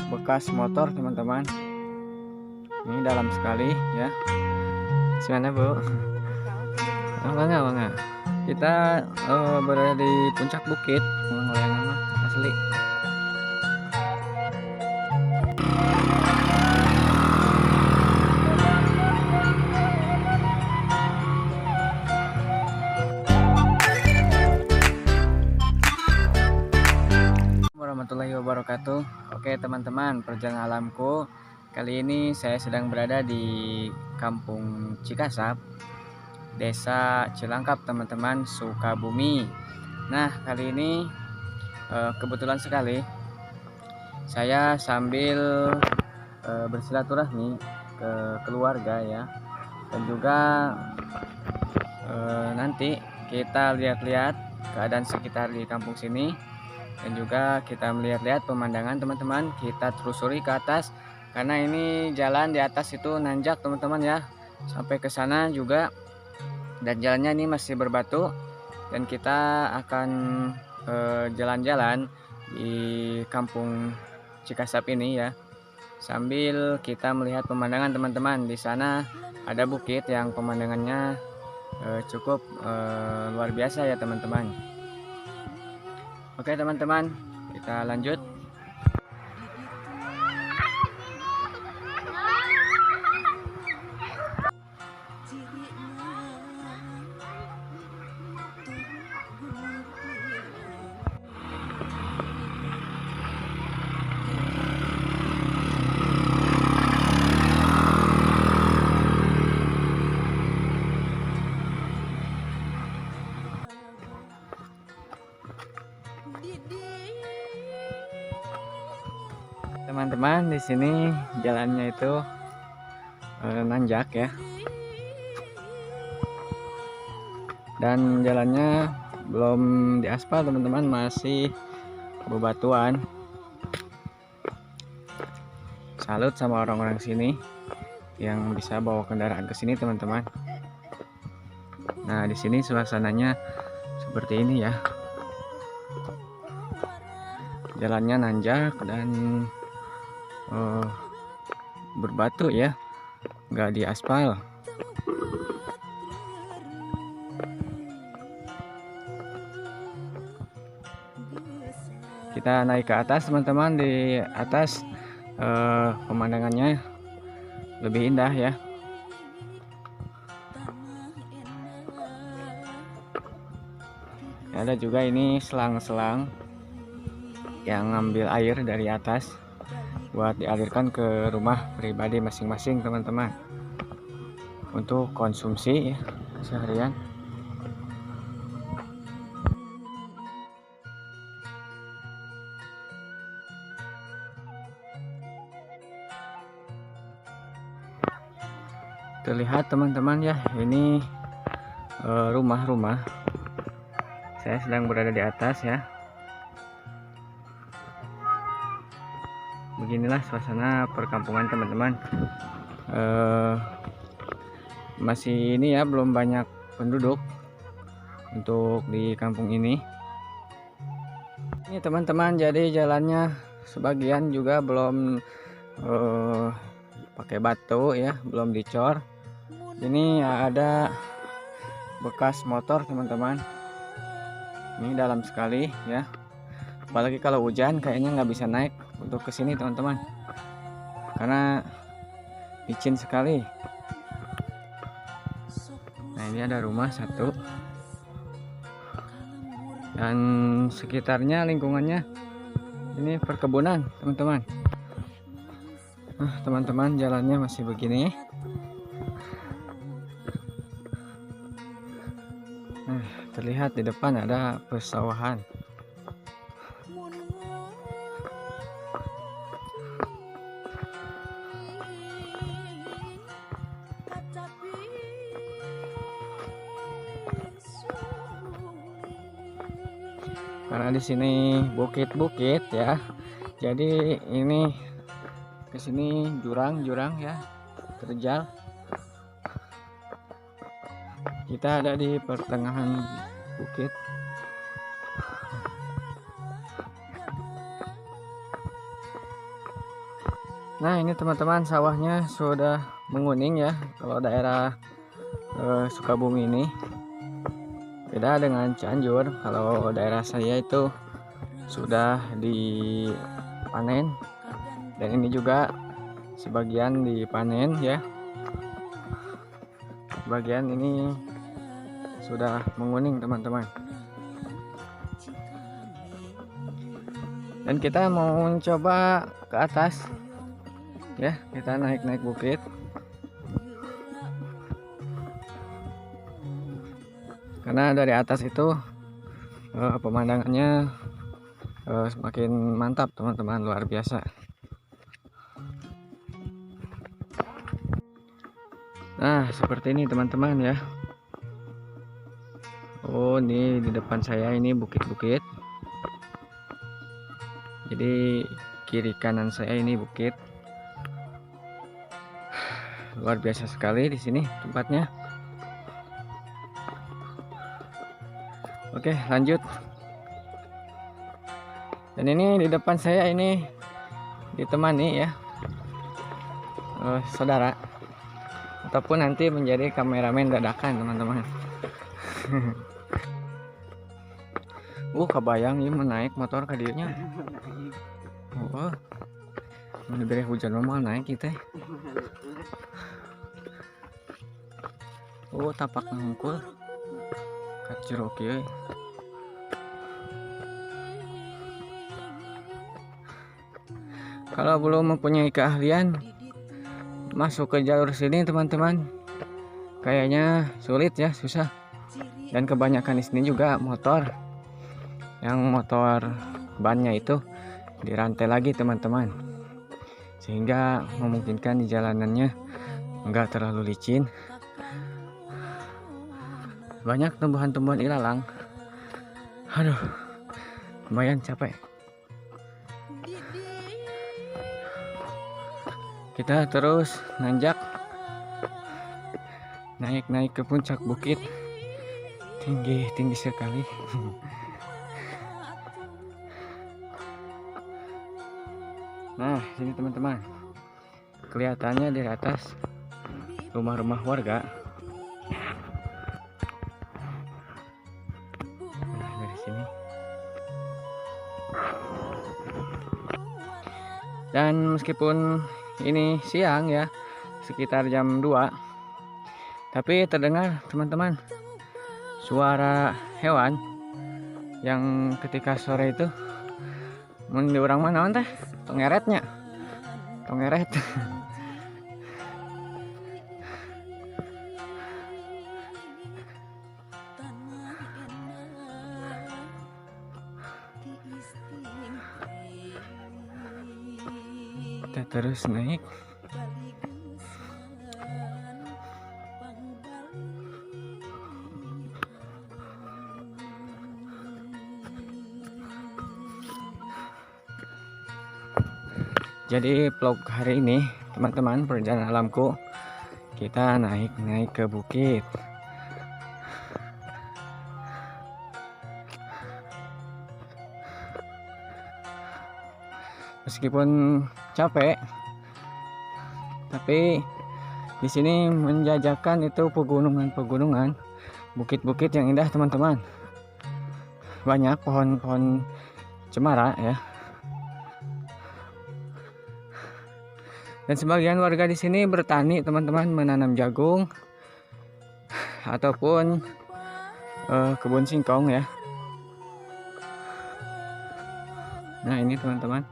bekas motor teman-teman. Ini dalam sekali ya. Gimana Bu? Bangga. Kita berada di puncak bukit Layangan asli. Warahmatullahi wabarakatuh. Oke teman-teman, perjalanan alamku kali ini saya sedang berada di Kampung Cikasap, Desa Cilangkap teman-teman, Sukabumi. Nah kali ini kebetulan sekali saya sambil bersilaturahmi ke keluarga ya, dan juga nanti kita lihat-lihat keadaan sekitar di kampung sini, dan juga kita melihat-lihat pemandangan teman-teman. Kita telusuri ke atas karena ini jalan di atas itu nanjak teman-teman ya, sampai ke sana juga, dan jalannya ini masih berbatu. Dan kita akan jalan-jalan di kampung Cikasap ini ya, sambil kita melihat pemandangan teman-teman. Di sana ada bukit yang pemandangannya cukup luar biasa ya teman-teman. Oke teman-teman, kita lanjut. Teman-teman, di sini jalannya itu nanjak ya, dan jalannya belum diaspal teman-teman, masih bebatuan. Salut sama orang-orang sini yang bisa bawa kendaraan ke sini teman-teman. Nah di sini suasananya seperti ini ya, jalannya nanjak dan berbatu ya, nggak diaspal. Kita naik ke atas teman-teman. Di atas pemandangannya lebih indah ya. Ada juga ini selang-selang yang ngambil air dari atas buat dialirkan ke rumah pribadi masing-masing teman-teman, untuk konsumsi ya, seharian. Terlihat teman-teman ya, ini rumah-rumah. Saya sedang berada di atas ya. Beginilah suasana perkampungan teman-teman. Masih ini ya, belum banyak penduduk untuk di kampung ini. Ini teman-teman, jadi jalannya sebagian juga belum pakai batu ya, belum dicor. Ini ada bekas motor teman-teman. Ini dalam sekali ya, apalagi kalau hujan kayaknya nggak bisa naik untuk ke sini teman-teman, karena licin sekali. Nah ini ada rumah satu, dan sekitarnya lingkungannya ini perkebunan teman-teman. Nah teman-teman, jalannya masih begini. Nah terlihat di depan ada persawahan. Karena di sini bukit-bukit ya, jadi ini ke sini jurang-jurang ya, terjal. Kita ada di pertengahan bukit. Nah ini teman-teman, sawahnya sudah menguning ya. Kalau daerah Sukabumi ini beda dengan Cianjur. Kalau daerah saya itu sudah dipanen, dan ini juga sebagian dipanen ya. Bagian ini sudah menguning teman-teman. Dan kita mau coba ke atas ya, kita naik bukit. Karena dari atas itu pemandangannya semakin mantap teman-teman, luar biasa. Nah seperti ini teman-teman ya. Oh ini di depan saya ini bukit-bukit. Jadi kiri kanan saya ini bukit. Luar biasa sekali di sini tempatnya. Oke lanjut. Dan ini di depan saya ini ditemani ya saudara, ataupun nanti menjadi kameramen dadakan teman-teman. Kebayang ini menaik motor ke dianya. Dari hujan normal naik kita. Tapak ngungkul kacir oke. Kalau belum mempunyai keahlian masuk ke jalur sini teman-teman, kayaknya sulit ya, susah. Dan kebanyakan di sini juga motor, yang motor bannya itu dirantai lagi teman-teman, sehingga memungkinkan di jalanannya enggak terlalu licin. Banyak tumbuhan-tumbuhan ilalang. Aduh, lumayan capek. Kita terus nanjak, naik ke puncak bukit, tinggi sekali. Nah sini teman-teman, kelihatannya dari atas rumah-rumah warga. Nah, dari sini. Dan meskipun ini siang ya, sekitar jam 2, tapi terdengar teman-teman suara hewan yang ketika sore itu mun di urang mah naon teh tongeretnya, tongeret. Kita terus naik. Jadi vlog hari ini teman-teman, perjalanan alamku, kita naik ke bukit. Meskipun capek, tapi di sini menjajakan itu pegunungan, bukit-bukit yang indah teman-teman. Banyak pohon-pohon cemara ya. Dan sebagian warga di sini bertani teman-teman, menanam jagung ataupun kebun singkong ya. Nah ini teman-teman.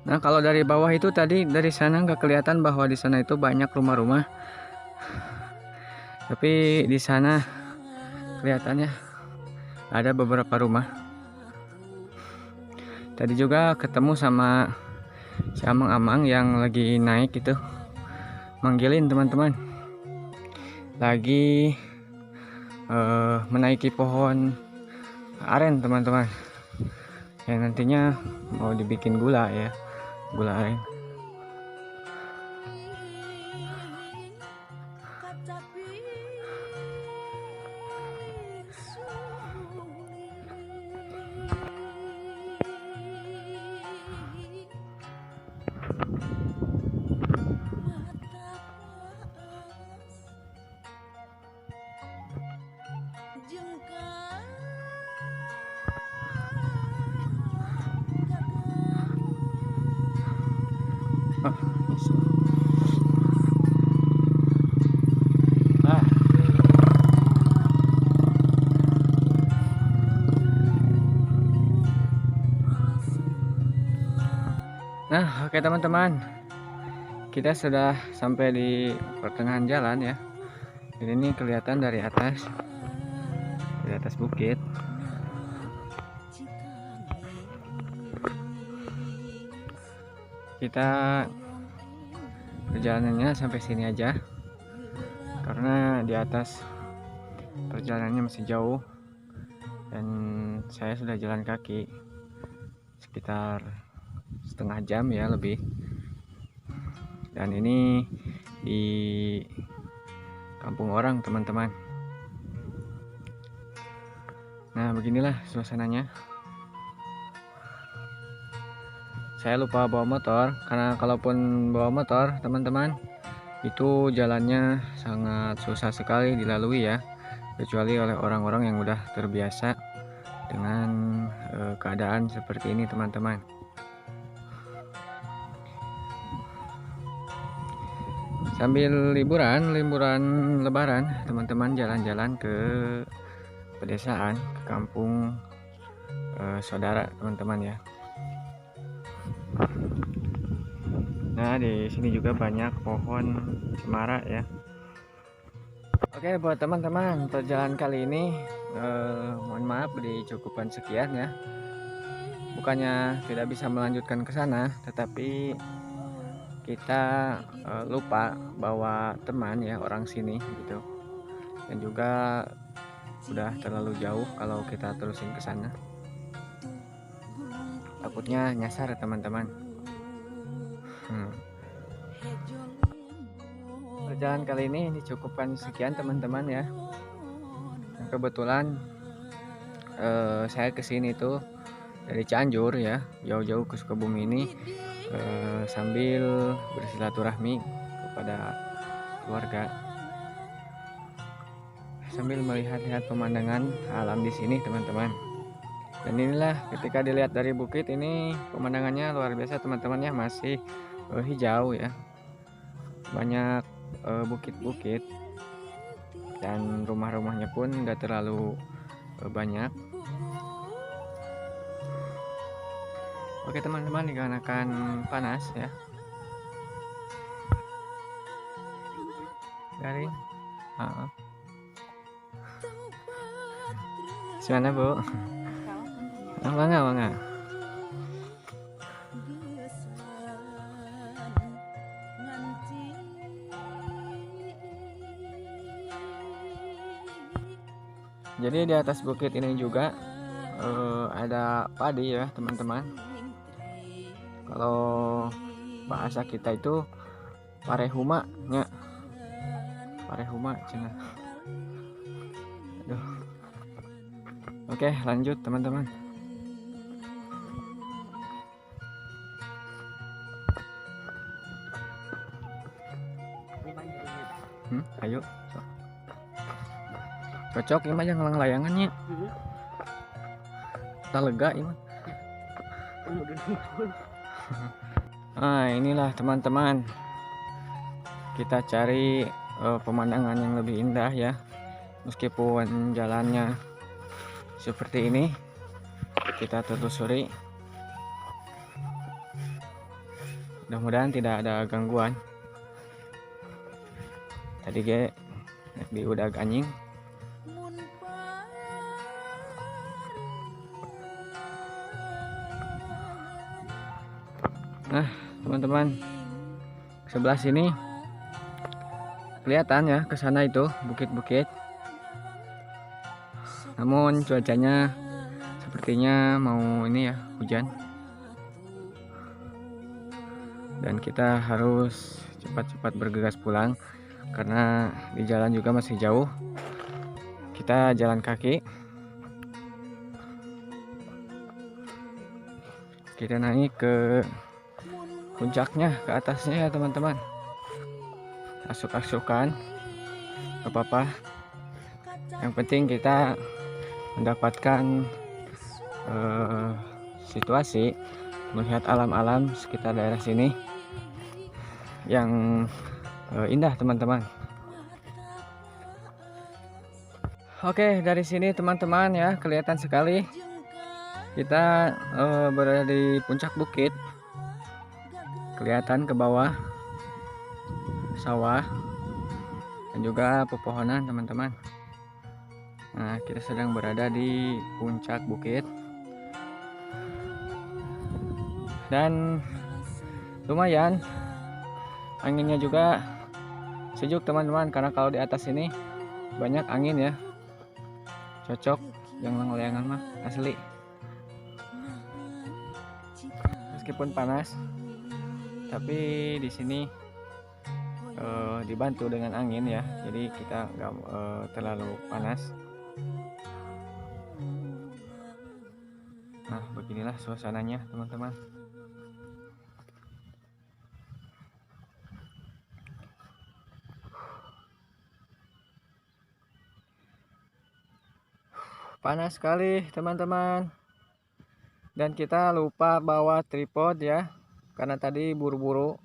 Nah kalau dari bawah itu tadi, dari sana nggak kelihatan bahwa di sana itu banyak rumah-rumah, tapi di sana kelihatannya ada beberapa rumah. Tadi juga ketemu sama si amang-amang yang lagi naik itu, manggilin teman-teman, lagi menaiki pohon aren teman-teman, yang nantinya mau dibikin gula ya, gula aren. Oh, ah. Nah, oke teman-teman, kita sudah sampai di pertengahan jalan ya. Ini kelihatan dari atas, bukit. Kita perjalanannya sampai sini aja, karena di atas perjalanannya masih jauh dan saya sudah jalan kaki sekitar setengah jam ya lebih. Dan ini di kampung orang teman-teman. Nah, beginilah suasananya. Saya lupa bawa motor, karena kalaupun bawa motor teman-teman itu jalannya sangat susah sekali dilalui ya, kecuali oleh orang-orang yang udah terbiasa dengan keadaan seperti ini teman-teman. Sambil liburan lebaran teman-teman jalan-jalan ke pedesaan, ke kampung saudara teman-teman ya. Nah, di sini juga banyak pohon cemara ya. Oke, buat teman-teman, perjalanan kali ini mohon maaf dicukupkan sekian ya. Bukannya tidak bisa melanjutkan ke sana, tetapi kita lupa bawa teman ya, orang sini gitu. Dan juga udah terlalu jauh kalau kita terusin ke sana. Takutnya nyasar teman-teman. Perjalanan kali ini dicukupkan sekian teman-teman ya. Kebetulan saya kesini tuh dari Cianjur ya, jauh-jauh ke Sukabumi ini sambil bersilaturahmi kepada keluarga, sambil melihat-lihat pemandangan alam di sini teman-teman. Dan inilah ketika dilihat dari bukit ini pemandangannya luar biasa teman-teman ya, masih hijau ya, banyak bukit-bukit, dan rumah-rumahnya pun enggak terlalu banyak. Oke teman-teman, dikarenakan panas ya, garing. Gimana Bu? Bangga. Jadi di atas bukit ini juga ada padi ya teman-teman. Kalau bahasa kita itu parehuma nya. Parehuma cenah. Aduh. Oke, lanjut teman-teman. Ayo. Cocok ini mah jangan layangannya. Tak lega ini. Nah, inilah teman-teman. Kita cari pemandangan yang lebih indah ya. Meskipun jalannya seperti ini, kita telusuri. Mudah-mudahan tidak ada gangguan. Tadi di udah anjing. Nah teman-teman, sebelah sini kelihatan ya, ke sana itu bukit-bukit. Namun cuacanya sepertinya mau ini ya, hujan. Dan kita harus cepat-cepat bergegas pulang karena di jalan juga masih jauh. Kita jalan kaki. Kita naik ke puncaknya, ke atasnya ya teman-teman. Asuk-asukan gak apa-apa, yang penting kita mendapatkan situasi, melihat alam-alam sekitar daerah sini. yang indah teman-teman. Oke, dari sini teman-teman ya kelihatan sekali kita berada di puncak bukit. Kelihatan ke bawah sawah dan juga pepohonan teman-teman. Nah, kita sedang berada di puncak bukit dan lumayan anginnya juga sejuk teman-teman, karena kalau di atas ini banyak angin ya, cocok yang leangan mah asli. Meskipun panas tapi di sini dibantu dengan angin ya, jadi kita nggak terlalu panas. Nah, beginilah suasananya teman-teman. Panas sekali teman-teman, dan kita lupa bawa tripod ya, karena tadi buru-buru,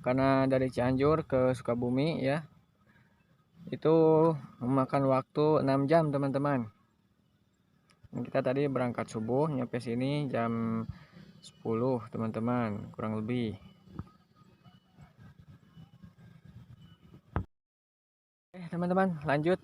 karena dari Cianjur ke Sukabumi ya, itu memakan waktu 6 jam teman-teman. Kita tadi berangkat subuh, nyampe sini jam 10 teman-teman, kurang lebih. Teman-teman, lanjut.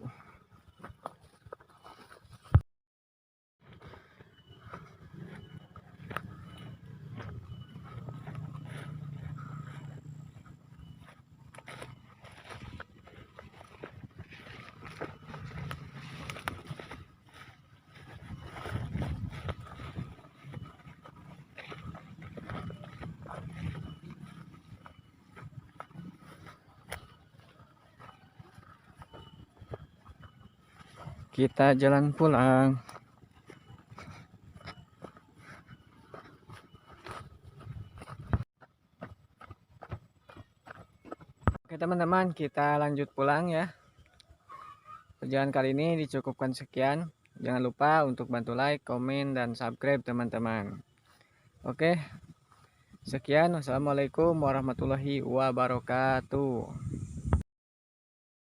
Kita jalan pulang. Oke teman-teman, kita lanjut pulang ya. Perjalanan kali ini dicukupkan sekian. Jangan lupa untuk bantu like, komen, dan subscribe teman-teman. Oke, sekian. Wassalamualaikum warahmatullahi wabarakatuh.